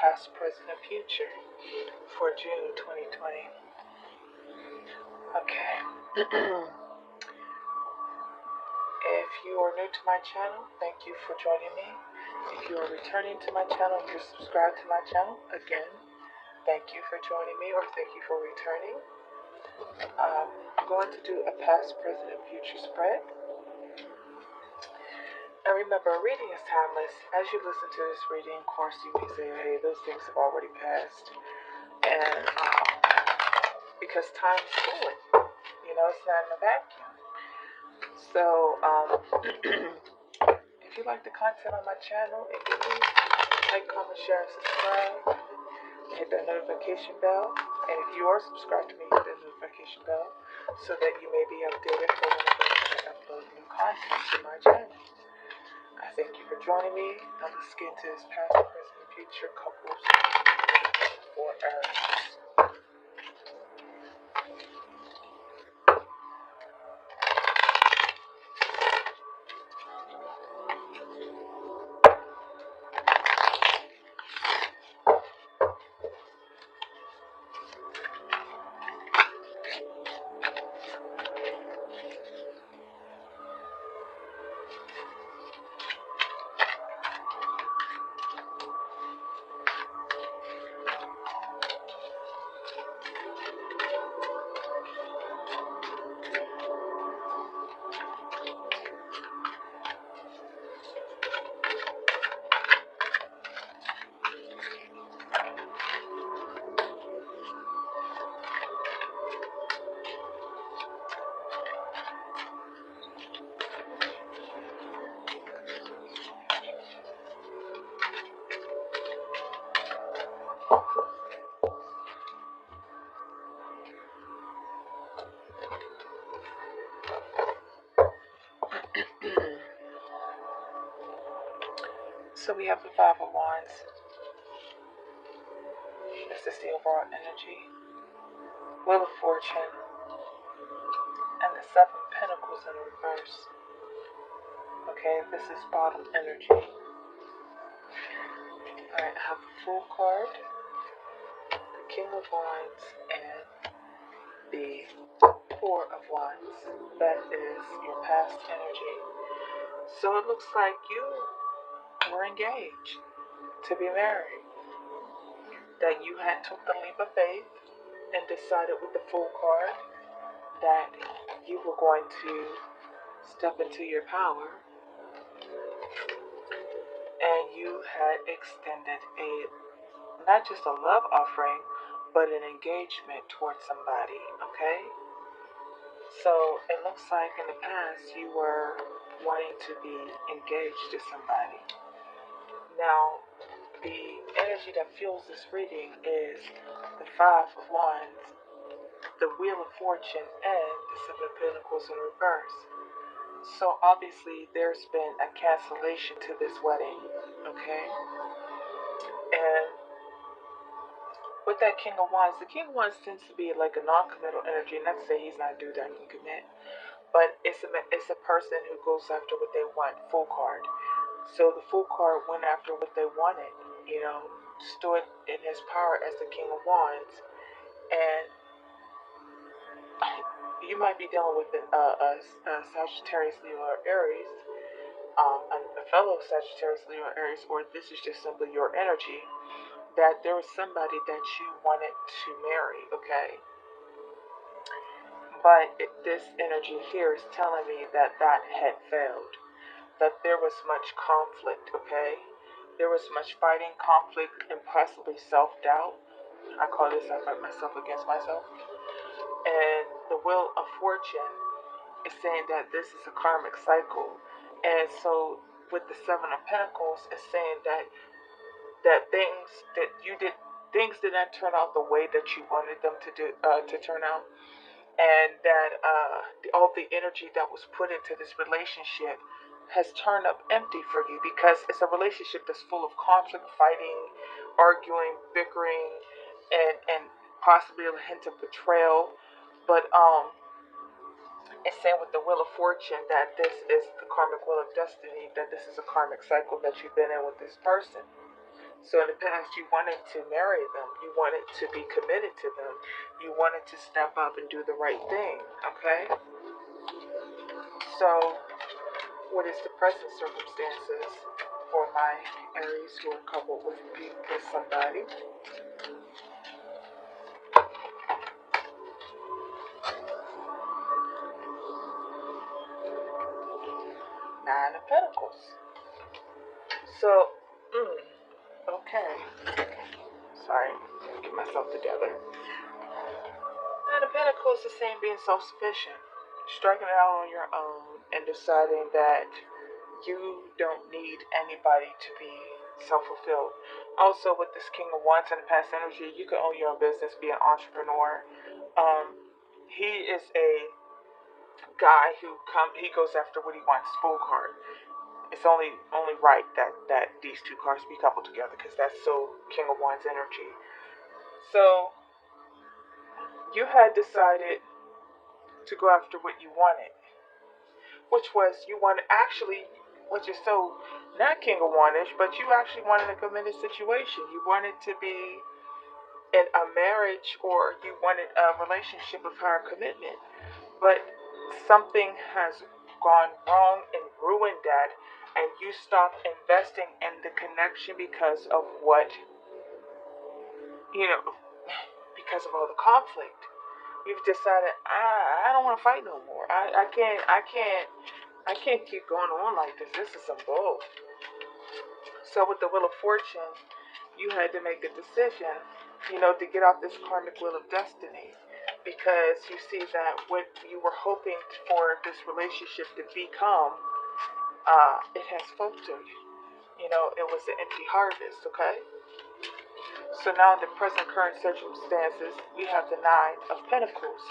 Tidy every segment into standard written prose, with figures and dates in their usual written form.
past, present, and future for June 2020. Okay. If you are new to my channel, thank you for joining me. If you are returning to my channel, you're subscribed to my channel, again, thank you for joining me, or thank you for returning. I'm going to do a past, present, and future spread. And remember, reading is timeless. As you listen to this reading, of course, you may say, hey, those things have already passed. And because time is fluid, it's not in a vacuum. So, if you like the content on my channel and you like, comment, share, and subscribe, hit that notification bell. And if you are subscribed to me, hit that notification bell so that you may be updated for whenever I upload new content to my channel. I thank you for joining me. Now let's get into this past, present, and future couples for Aries. So we have the Five of Wands. This is the overall energy. Wheel of Fortune. And the Seven of Pentacles in reverse. Okay, this is bottom energy. Alright, I have the Fool card, the King of Wands, and the Four of Wands. That is your past energy. So it looks like you were engaged to be married. That you had took the leap of faith and decided with the Fool card that you were going to step into your power, and you had extended not just a love offering, but an engagement towards somebody, okay? So it looks like in the past you were wanting to be engaged to somebody. Now, the energy that fuels this reading is the Five of Wands, the Wheel of Fortune, and the Seven of Pentacles in reverse. So obviously there's been a cancellation to this wedding, okay? And with that King of Wands, the King of Wands tends to be like a non-committal energy. Not to say he's not a dude that can commit, but it's a person who goes after what they want. Fool card. So the Fool card went after what they wanted, stood in his power as the King of Wands. And you might be dealing with a Sagittarius, Leo, or Aries, a fellow Sagittarius, Leo, or Aries, or this is just simply your energy, that there was somebody that you wanted to marry, okay? But this energy here is telling me that had failed, that there was much conflict, okay? There was much fighting, conflict, and possibly self-doubt. I call this, I fight myself against myself. And the Wheel of Fortune is saying that this is a karmic cycle. And so with the Seven of Pentacles, it's saying that things did not turn out the way that you wanted them to turn out, and that all the energy that was put into this relationship has turned up empty for you, because it's a relationship that's full of conflict, fighting, arguing, bickering, and possibly a hint of betrayal. But it's saying with the Wheel of Fortune that this is the karmic wheel of destiny, that this is a karmic cycle that you've been in with this person. So in the past, you wanted to marry them. You wanted to be committed to them. You wanted to step up and do the right thing, okay? So what is the present circumstances for my Aries who are coupled with somebody? Nine of Pentacles. So, okay. Sorry, get myself together. Nine of Pentacles is saying being self-sufficient, striking it out on your own and deciding that you don't need anybody to be self-fulfilled. Also, with this King of Wands and the past energy, you can own your own business, be an entrepreneur. He is a guy who he goes after what he wants, full card. It's only right that these two cards be coupled together because that's so King of Wands energy. So you had decided to go after what you wanted, which was you wanted actually, which is so not King of Wandish, but you actually wanted a committed situation. You wanted to be in a marriage or you wanted a relationship of higher commitment, but something has gone wrong and ruined that, and you stopped investing in the connection because of what, you know, because of all the conflict. You've decided I don't want to fight no more. I can't keep going on like this. This is some bull. So with the Wheel of Fortune, you had to make a decision, to get off this karmic wheel of destiny, because you see that what you were hoping for this relationship to become, it has faltered. It was an empty harvest. Okay. So now in the present current circumstances, we have the Nine of Pentacles,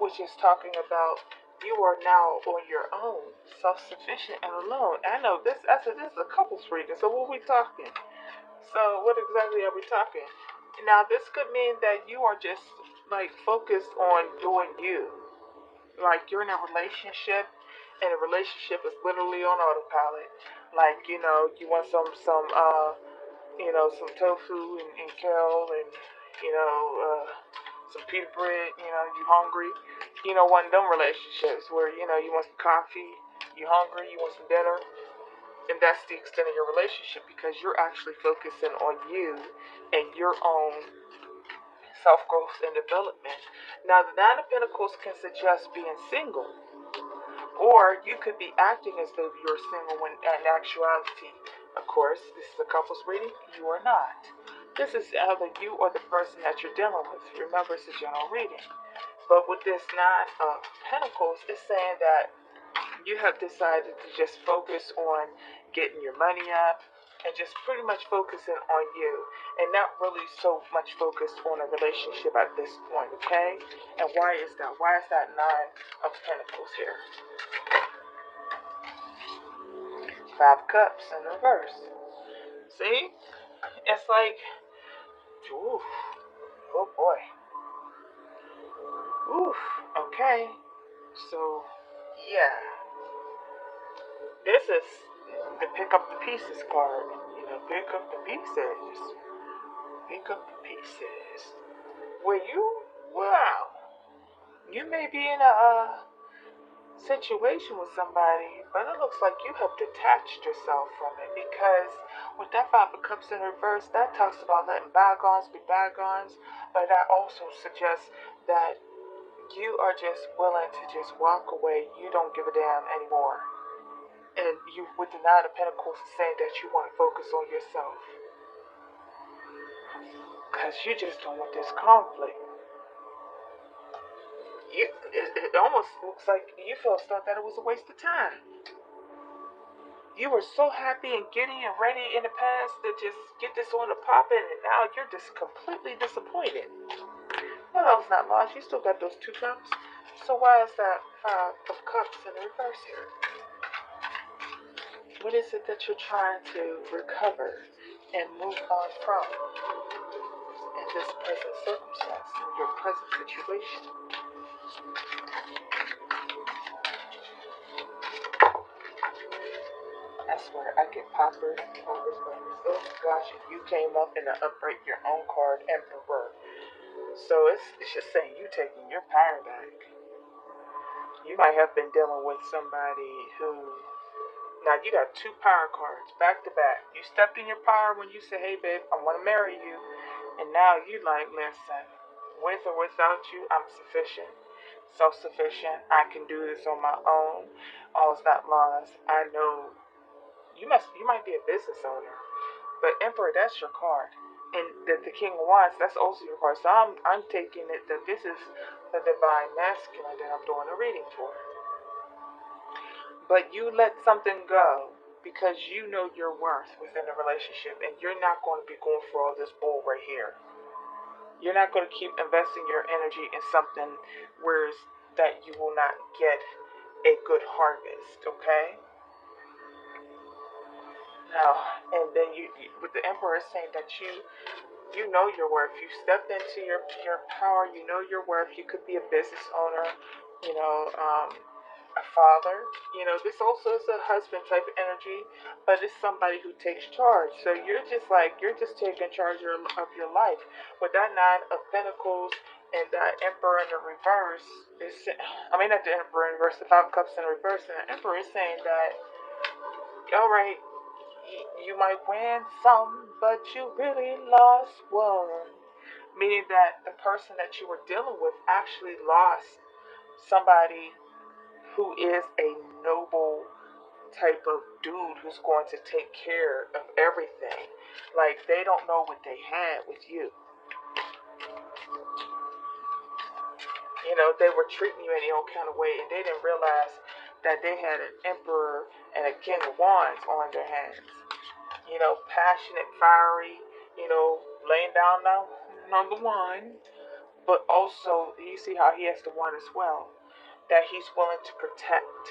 which is talking about you are now on your own, self-sufficient and alone. I know this. I said this is a couples reading. So what are we talking? So what exactly are we talking? Now this could mean that you are just like focused on doing you. Like you're in a relationship, and a relationship is literally on autopilot. Like you want some tofu and kale and, some pita bread, you hungry. One of them relationships where, you want some coffee, you hungry, you want some dinner. And that's the extent of your relationship because you're actually focusing on you and your own self-growth and development. Now, the Nine of Pentacles can suggest being single. Or you could be acting as though you're single when in actuality, of course, this is a couples reading, you are not. This is either you or the person that you're dealing with. Remember, it's a general reading. But with this Nine of Pentacles, it's saying that you have decided to just focus on getting your money up and just pretty much focusing on you and not really so much focused on a relationship at this point, okay? And why is that? Why is that Nine of Pentacles here? Five Cups in reverse. See? It's like, oof, oh boy. Oof, okay. So, yeah. This is the pick up the pieces card. Pick up the pieces. Pick up the pieces. Wow. You may be in a situation with somebody, but it looks like you have detached yourself from it because with that Five of Cups in reverse, that talks about letting bygones be bygones, but that also suggests that you are just willing to just walk away. You don't give a damn anymore. And you, with the Nine of Pentacles, saying that you want to focus on yourself because you just don't want this conflict. It almost looks like you felt that it was a waste of time. You were so happy and giddy and ready in the past to just get this on the poppin', and now you're just completely disappointed. Well, that was not lost. You still got those two cups. So why is that Five of Cups in reverse here? What is it that you're trying to recover and move on from in this present circumstance, in your present situation? I swear, I get poppers. Oh gosh, you came up in the upright your own card, Emperor. So it's just saying you taking your power back. You might have been dealing with somebody who, now you got two power cards back to back. You stepped in your power when you said, "Hey babe, I want to marry you," and now you like, "Listen, with or without you, I'm sufficient, self-sufficient. I can do this on my own. All is not lost. I know." You might be a business owner, but Emperor, that's your card. And the King of Wands, that's also your card. So I'm taking it that this is the divine masculine that I'm doing a reading for. But you let something go because you know your worth within a relationship, and you're not going to be going for all this bull right here. You're not going to keep investing your energy in something where that you will not get a good harvest, okay? Now, and then with the Emperor saying that you know your worth. You stepped into your power. You know your worth. You could be a business owner, you know, a father. You know, this also is a husband type of energy, but it's somebody who takes charge. So you're just taking charge of your life. With that Nine of Pentacles and that Emperor in the reverse, not the Emperor in reverse, the Five of Cups in reverse, and the Emperor is saying that, all right, you might win some, but you really lost one. Meaning that the person that you were dealing with actually lost somebody who is a noble type of dude who's going to take care of everything. Like, they don't know what they had with you. You know, they were treating you any old kind of way, and they didn't realize that they had an Emperor and a King of Wands on their hands. You know, passionate, fiery, you know, laying down now, number one. But also, you see how he has the one as well. That he's willing to protect.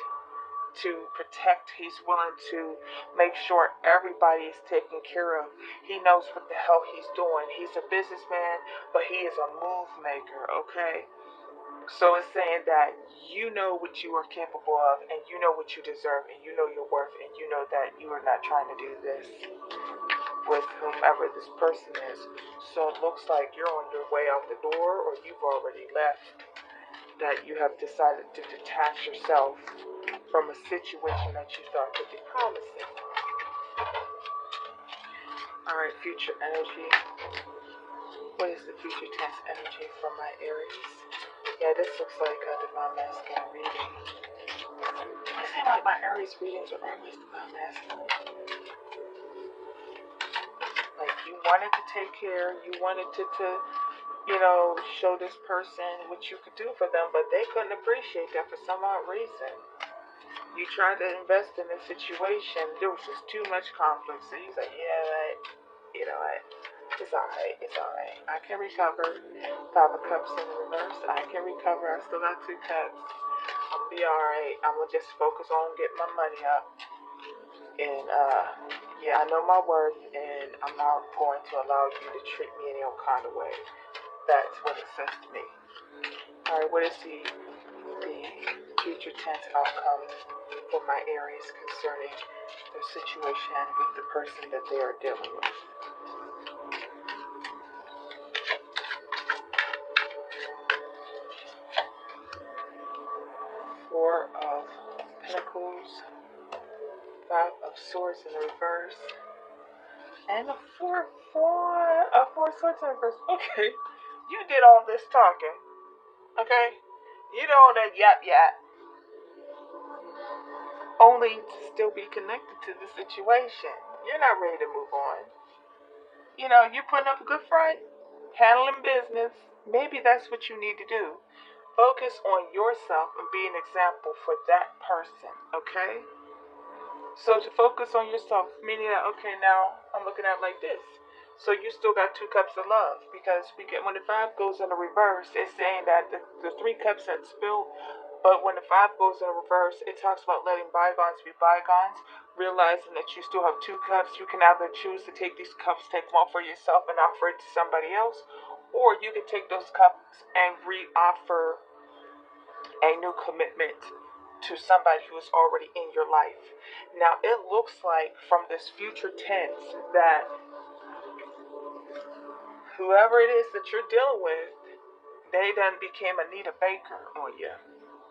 He's willing to make sure everybody is taken care of. He knows what the hell he's doing. He's a businessman, but he is a move maker, okay? So it's saying that you know what you are capable of, and you know what you deserve, and you know your worth, and you know that you are not trying to do this with whomever this person is. So it looks like you're on your way out the door, or you've already left. That you have decided to detach yourself from a situation that you thought could be promising. Alright, future energy. What is the future tense energy for my Aries? Yeah, this looks like a divine masculine reading. I seem like my Aries readings are always divine masculine. Like, you wanted to take care, you wanted to show this person what you could do for them, but they couldn't appreciate that for some odd reason. You tried to invest in this situation, there was just too much conflict. So he's like, yeah, it's alright. I can recover. Five of Cups in reverse, I can recover. I still got two cups. I'm gonna be alright. I'm gonna just focus on getting my money up. And I know my worth, and I'm not going to allow you to treat me any old kind of way. That's what it says to me. Alright, what is the future tense outcome for my Aries concerning their situation with the person that they are dealing with? Four of Pentacles, Five of Swords in the reverse, and a four swords in the reverse. Okay, you did all this talking. Okay, you know all that yap, only to still be connected to the situation. You're not ready to move on. You're putting up a good front, handling business. Maybe that's what you need to do. Focus on yourself and be an example for that person, okay? So to focus on yourself, meaning that, okay, now I'm looking at it like this. So you still got two cups of love, because when the five goes in the reverse, it's saying that the three cups had spilled, but when the five goes in reverse, it talks about letting bygones be bygones, realizing that you still have two cups. You can either choose to take these cups, take one for yourself and offer it to somebody else, or you can take those cups and re-offer a new commitment to somebody who is already in your life. Now, it looks like from this future tense that whoever it is that you're dealing with, they done became Anita Baker on you.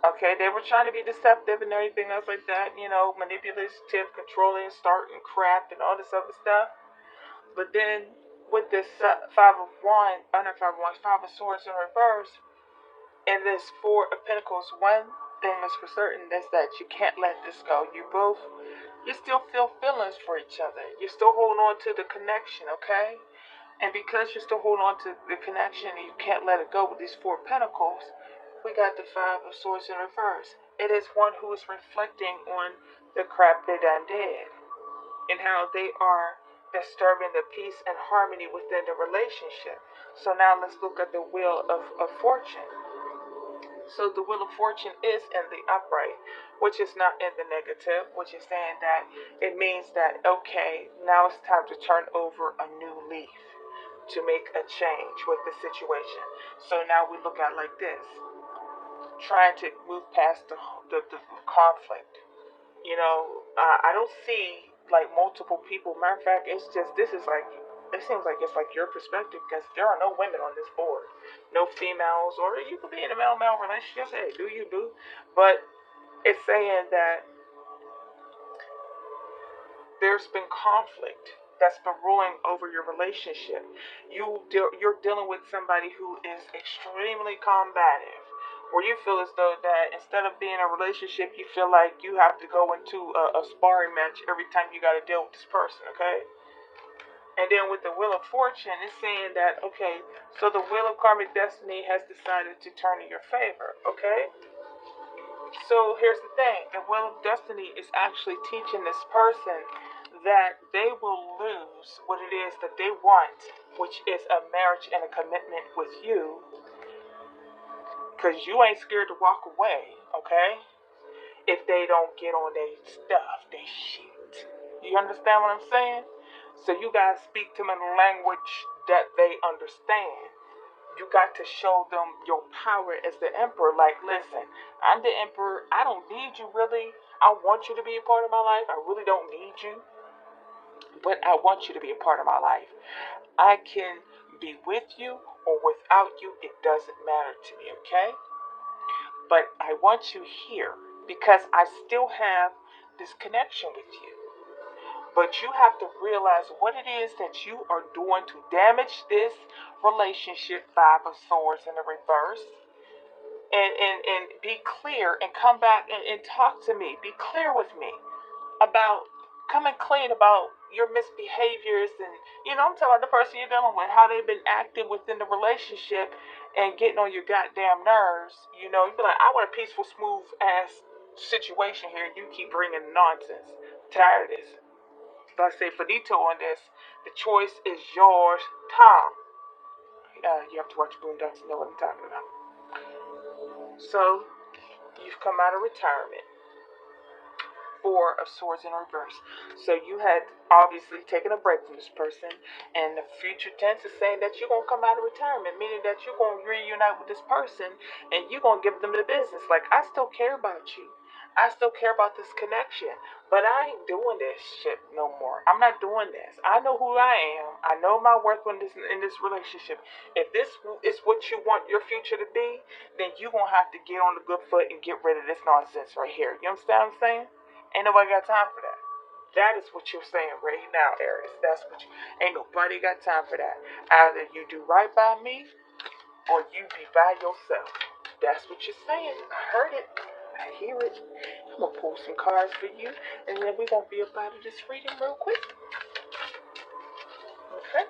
Okay, they were trying to be deceptive and everything else like that, manipulative, controlling, starting crap and all this other stuff. But then with this Five of Wands, under Five of Wands, Five of Swords in reverse, and this Four of Pentacles, one thing is for certain is that you can't let this go. You still feel feelings for each other. You're still holding on to the connection, okay? And because you're still holding on to the connection and you can't let it go with these Four Pentacles, we got the Five of Swords in reverse. It is one who is reflecting on the crap they done did and how they are disturbing the peace and harmony within the relationship. So now let's look at the Wheel of Fortune. So the Wheel of Fortune is in the upright, which is not in the negative, which is saying that it means that, okay, now it's time to turn over a new leaf, to make a change with the situation. So now we look at it like this, trying to move past the conflict. I don't see like multiple people. Matter of fact, it's just, it seems like it's like your perspective because there are no women on this board. No females, or you could be in a male-male relationship. Hey, do you, boo? But it's saying that there's been conflict that's been ruling over your relationship. You're dealing with somebody who is extremely combative, where you feel as though that instead of being in a relationship, you feel like you have to go into a sparring match every time you got to deal with this person, okay? And then with the Wheel of Fortune, it's saying that, okay, so the Wheel of Karmic Destiny has decided to turn in your favor, okay? So here's the thing. The Wheel of Destiny is actually teaching this person that they will lose what it is that they want, which is a marriage and a commitment with you, because you ain't scared to walk away, okay? If they don't get on their stuff, they shit. You understand what I'm saying? So you guys speak to them in language that they understand. You got to show them your power as the emperor. Like, listen, I'm the emperor. I don't need you really. I want you to be a part of my life. I really don't need you. But I want you to be a part of my life. I can be with you or without you. It doesn't matter to me, okay? But I want you here because I still have this connection with you. But you have to realize what it is that you are doing to damage this relationship, Five of Swords in the reverse. And be clear and come back and talk to me. Be clear with me about coming clean about your misbehaviors and I'm talking about the person you're dealing with, how they've been acting within the relationship and getting on your goddamn nerves. You be like, I want a peaceful, smooth ass situation here, and you keep bringing nonsense. I'm tired of this. But I say finito on this. The choice is yours, Tom. You have to watch Boondocks to know what I'm talking about. So, you've come out of retirement. Four of Swords in reverse. So you had obviously taken a break from this person, and the future tense is saying that you're going to come out of retirement, meaning that you're going to reunite with this person, and you're going to give them the business. Like, I still care about you. I still care about this connection, but I ain't doing this shit no more. I'm not doing this. I know who I am. I know my worth in this relationship. If this is what you want your future to be, then you're going to have to get on the good foot and get rid of this nonsense right here. You understand what I'm saying? Ain't nobody got time for that. That is what you're saying right now, Aries. That's what you. Ain't nobody got time for that. Either you do right by me, or you be by yourself. That's what you're saying. I heard it. I hear it. I'm gonna pull some cards for you, and then we're gonna be up out of this reading real quick. Okay.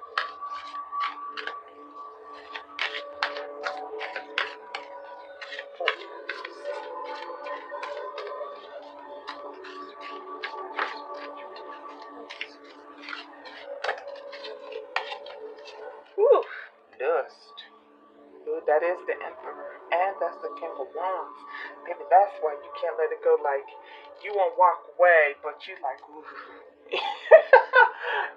Whew. Dust. Ooh, that is the Emperor, and that's the King of Wands. Maybe that's why you can't let it go. Like, you won't walk away, but you like, ooh.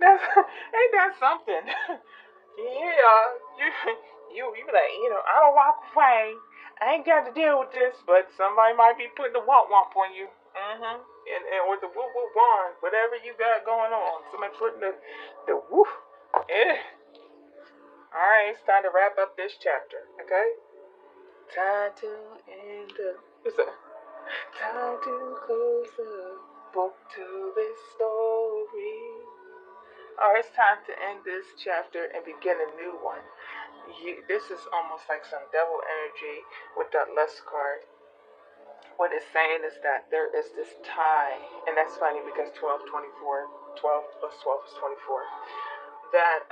Ain't that something? Yeah, you be like, I don't walk away. I ain't got to deal with this, but somebody might be putting the womp womp on you. And or the woo woo wand, whatever you got going on. Somebody putting the woo. Yeah. Alright, it's time to wrap up this chapter, okay? Time to end the what's that? Time to close the book to this story. Alright, it's time to end this chapter and begin a new one. This is almost like some devil energy with that lust card. What it's saying is that there is this tie, and that's funny because 12, 24, 12 plus 12 is 24. That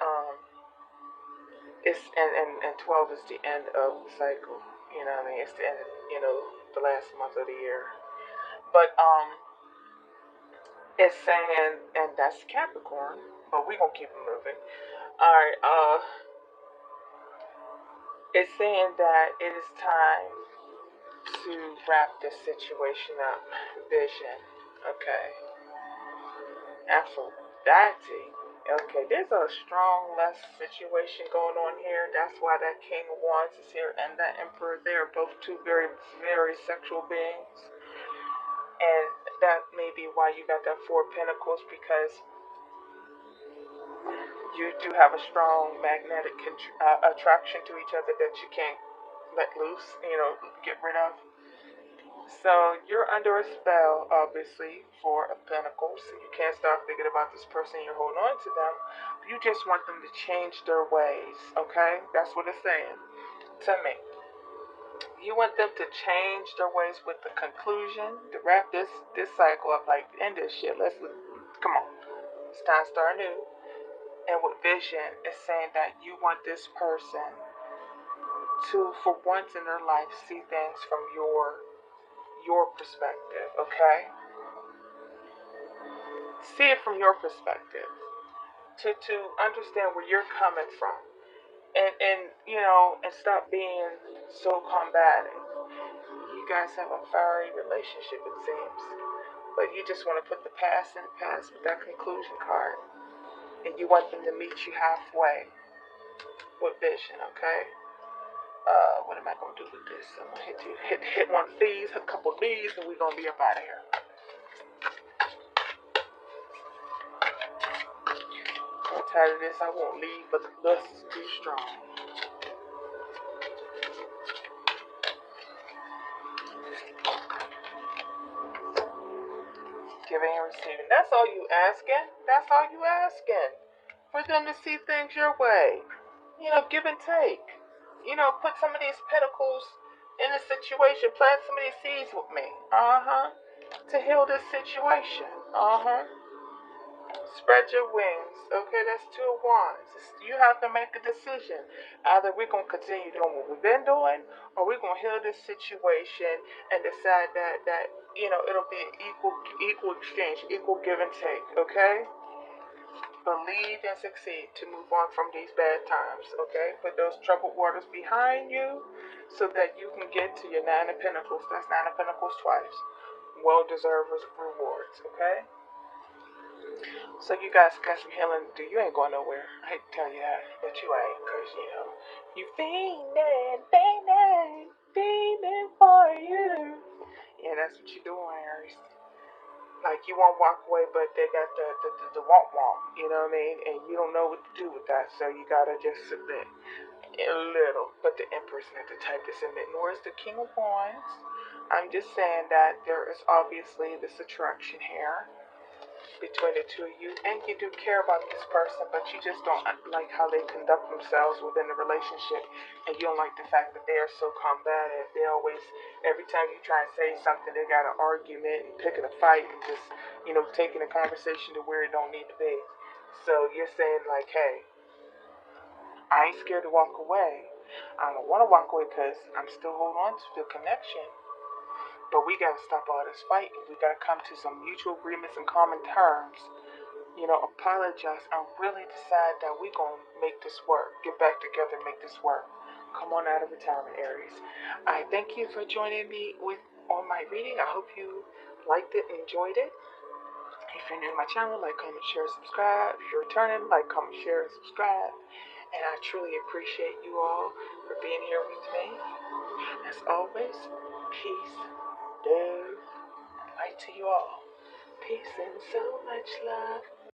it's and 12 is the end of the cycle. You know what I mean? It's the end of, the last month of the year. But it's saying, and that's Capricorn, but we're gonna keep it moving. Alright, it's saying that it is time to wrap this situation up. Vision. Okay. Aphrodite. Okay, there's a strong lust situation going on here. That's why that King of Wands is here and that Emperor. They are both two very, very sexual beings. And that may be why you got that Four of Pentacles, because you do have a strong magnetic attraction to each other that you can't let loose, get rid of. So you're under a spell, obviously, for a Pentacles. You can't stop thinking about this person. You're holding on to them. You just want them to change their ways, okay? That's what it's saying to me. You want them to change their ways with the conclusion, to wrap this cycle up, like end this shit. Come on. It's time to start new. And with vision, it's saying that you want this person to, for once in their life, see things from your perspective, okay? See it from your perspective. To understand where you're coming from. And stop being so combative. You guys have a fiery relationship, it seems. But you just want to put the past in the past with that conclusion card. And you want them to meet you halfway with vision, okay? What am I gonna do with this? I'm gonna hit one of these, a couple of these, and we're gonna be up out of here. I'm tired of this. I won't leave, but the lust is too strong. Giving and receiving. That's all you asking. That's all you asking. For them to see things your way. Give and take. Put some of these pentacles in a situation. Plant some of these seeds with me. To heal this situation. Spread your wings. Okay, that's Two of Wands. You have to make a decision. Either we're going to continue doing what we've been doing, or we're going to heal this situation and decide that it'll be an equal exchange, equal give and take. Okay? Believe and succeed to move on from these bad times, okay? Put those troubled waters behind you so that you can get to your Nine of Pentacles. That's Nine of Pentacles twice. Well-deserved rewards, okay? So you guys got some healing to do. You ain't going nowhere. I hate to tell you that, but you ain't, because, you fiending for you. Yeah, that's what you're doing, Aries. Like, you won't walk away, but they got the womp womp, you know what I mean? And you don't know what to do with that, so you gotta just submit a little. But the Empress not the type to submit, nor is the King of Wands. I'm just saying that there is obviously this attraction here between the two of you, and you do care about this person, but you just don't like how they conduct themselves within the relationship, and you don't like the fact that they are so combative. They always, every time you try and say something, they got an argument and picking a fight and just, taking the conversation to where it don't need to be. So you're saying like, hey, I ain't scared to walk away. I don't want to walk away because I'm still holding on to the connection. But we got to stop all this fighting. We got to come to some mutual agreements and common terms. Apologize and really decide that we're going to make this work. Get back together and make this work. Come on out of retirement, Aries. I thank you for joining me on my reading. I hope you liked it and enjoyed it. If you're new to my channel, like, comment, share, subscribe. If you're returning, like, comment, share, subscribe. And I truly appreciate you all for being here with me. As always, peace, love, and light to you all. Peace and so much love.